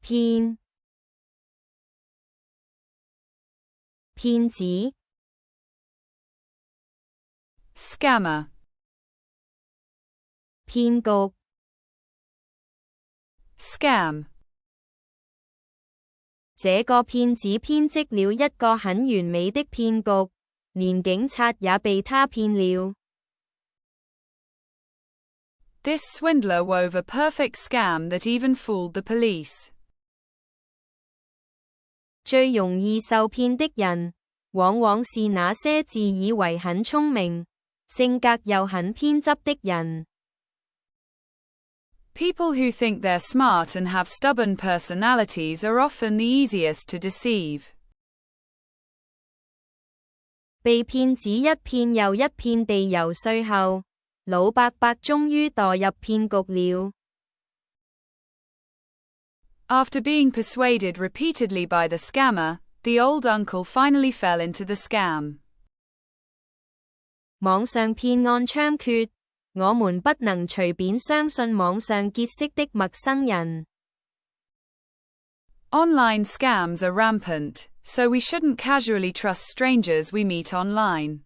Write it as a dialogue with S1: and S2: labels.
S1: 騙騙子
S2: Scammer.
S1: 騙局
S2: Scam.
S1: 這個騙子編織了一個很完美的騙局，連警察也被他騙了。
S2: This swindler wove a perfect scam that even fooled the police.
S1: 最容易受騙的人，往往是那些自以為很聰明，性格又很偏執的人。
S2: People who think they're smart and have stubborn personalities are often the easiest to deceive.
S1: 被騙子一遍又一遍地遊說後，老伯伯終於墮入騙局了。
S2: After being persuaded repeatedly by the scammer, the old uncle finally fell into the scam.
S1: 網上騙案猖獗，我們不能隨便相信網上結識的陌生人。
S2: Online scams are rampant, so we shouldn't casually trust strangers we meet online.